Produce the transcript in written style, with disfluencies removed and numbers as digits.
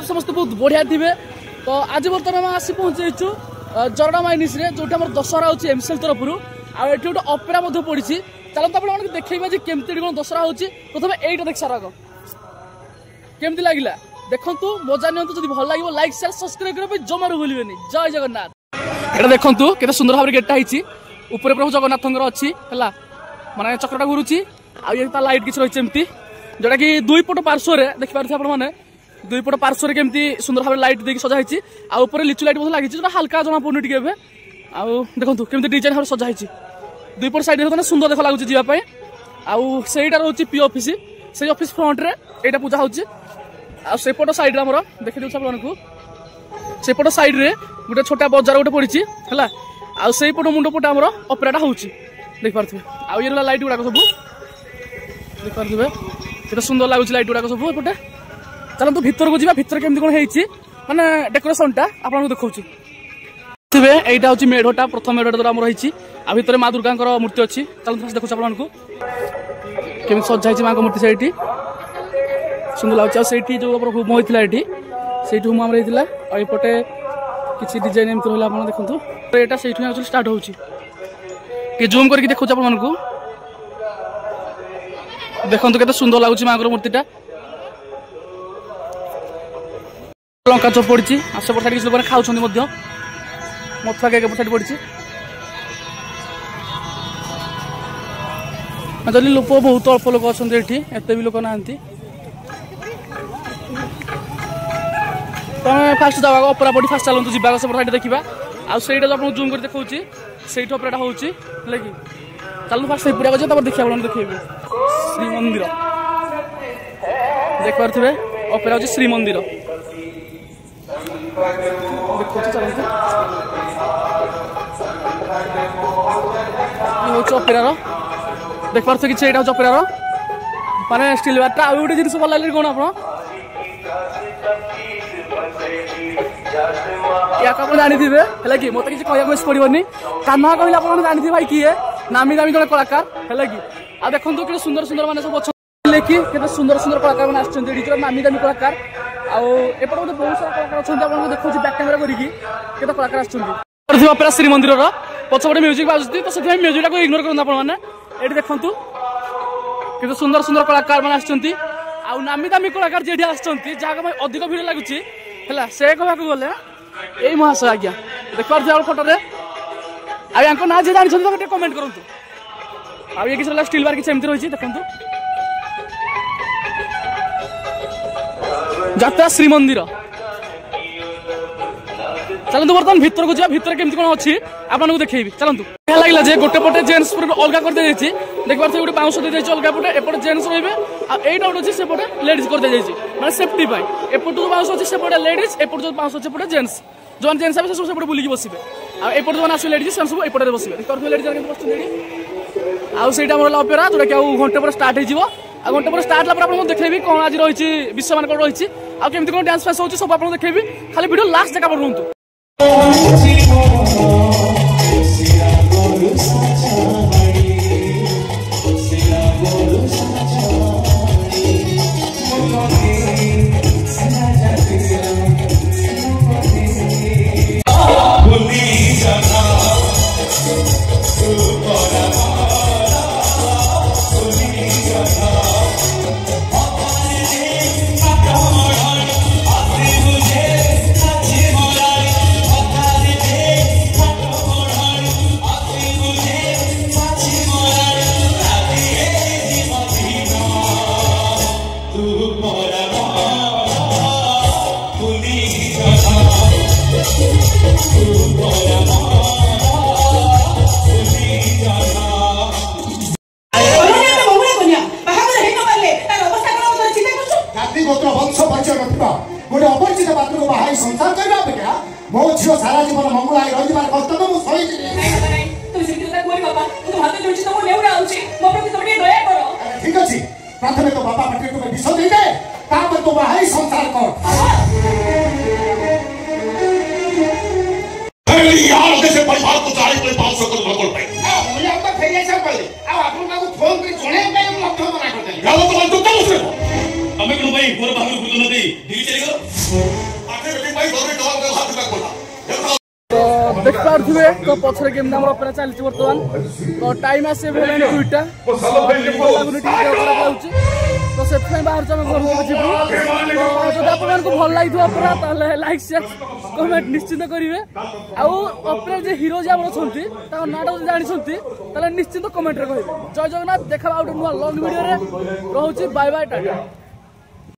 समस्त बहुत बढ़िया थे। तो आज बर्तमान आसी पहुंचु जरडा माइनिस जो दशहरा हो एमसीएल तरफ आठ गोटे अपेरा पड़ी। चलते आप देखा केमती कौन दशहरा हो। प्रथम यहीटा देख सारा केमती लगे देखु मजा नियंतु जब भल लगे लाइक शेयर सब्सक्राइब करने जमारू भूलें। जय जगन्नाथ। ये देखु केते सुंदर भाव गेटा ऊपर प्रभु जगन्नाथ अच्छी है माने चक्रटा घुरुची आ लाइट किसी रही जोटा कि दुई पट पार्श्व देखिपारे आपने दुई पट पार्श्व केमती सुंदर भाव लाइट देखिए सजाई आउे लिचु लाइट बहुत लगी जो हल्का जना पड़ुनि टे देखो केमती डिजाइन भाव सजाई दुई पट साइड सुंदर देख लगुच जावाई आईटा रोचे पी ऑफिस से ऑफिस फ्रंट रे एटा पूजा होची सेपट साइड रे हमर देखि देउ आपको सेपट साइड रे गोटे छोटा बजार गोटे पड़ी है आ सेपट मुंड पटे हमर ऑपरेटा होची देख पारथि आ ये लाइट गुडा सब देख पारथि केते सुंदर लागुच लाइट गुडा सब एपटे। चलतु भितर को जीवा भितर केमती कौन होती माने डेकोरेशन टा आपको देखा यहाँ हूँ मेढ़टा प्रथम मेढ़ जो आम रही भितर माँ दुर्गा मूर्ति अच्छी। चलते देखो आपको केमी सजाई माँ मूर्ति से सुंदर लगे जो होम होता है से होम आम रही आईपटे किसी डिजाइन एमती रहा आप देखो यहाँ से स्टार्ट हो जूम करके देखो आपको देखो केते सुंदर लगुच माँ मूर्तिटा लंका चप पड़ी सेपट साइड किसी लोग खाऊँ मथुरा केक साइड पड़ी जल्दी लोक बहुत अल्प लोक अच्छा एत भी लोक ना तुम फास्ट जावा अपरा पड़ी फास्ट चलते जावा सेपट साइड देखा आईटा जो आपको जूम कर देखा से अपराटा हो चलो फास्ट से पूरा देखिए देखे श्रीमंदिर देख पारे अपरा हूँ श्रीमंदिर अपेरार देख पार्थ कि अपेरार माने स्टील बारटा आ गोटे जिन भल लगे कौन आप जानी है कि मत किसी कहना पड़ोनी कान्हा कहले आप जानी भाई किए नामी दामी जन कलाकार है कि आ देखो कि सुंदर सुंदर मान सब अच्छा कि सुंदर सुंदर कलाकार मैंने नामी दामी कलाकार आउट बहुत सारा कलाकार अच्छा देखो बैक कैमेरा करके कलाकार आपेरा श्रीमंदिर पछपटे म्यूजिक बाजुती तो से म्यूजिक को इग्नोर करना ये देखु कि सुंदर सुंदर कलाकार मैंने आमी दामी कलाकार जी जहाँ अधिक भिड़ लगुच है से कहना गले यही महाशय आज्ञा देख पारे फोटो आगे ना जी जानते कमेंट करूँ आगे किसी स्टील बार किसी एमती रही देखु जात्रा श्रीमंदिर। चलते बर्तमान भितर को भितर केमती कौन अच्छी आपको देखी चलतु लगे जे गोटे पटे जेन्ट्स अलग कर दे देख पारे गोटे बाउंस दे अलग पटे एपटे जेन्ट्स रही गोटे अच्छी सेपटे लेडीज कर दे मैंने सेफ्टी एपट जो बाउंस अच्छी सेपटे लेडीज एपट जो बाउंस अच्छे जेन्ट्स जो जेन्ट्स आए सब सेपटे बुलिकी बसवे आउट जो आस लेडीज से सब एपटे बसवे लेडीज बस आईटा मोर अपेरा जोटा कि घंटे पर स्टार्ट हो घंटे पर स्टार्ट आपको देखेबी कौन आज रही विश्व मान रही आमती कौन डांस फांस हो सब आपको देखेबी खाली वीडियो लास्ट जगह पर रुहतु। गोटे अपरिचित पात्र को बाहर संसार करने अपेक्षा मो झील सारा जीवन मंगल आई रही कर्तव्य मुझे ठीक अच्छे प्रथम तो बापा पाटे तुम्हें विष दे दे तो बाहर संसार कर परिवार को 500 देख पारे तो पछरे केमती आम अपेरा चलती बर्तमान तो टाइम आसे दुईटा तो से बाहर घर जीव तो जब आप भल लगी अपेरा लाइक शेयर कमेंट निश्चित करेंगे आपेरा जो हिरो जी अच्छा नाटा जानते निश्चित कमेंट कहे जय जगन्नाथ देखा गोटे नुआ लंग भिडियो रोचे बाय बाय टाटा।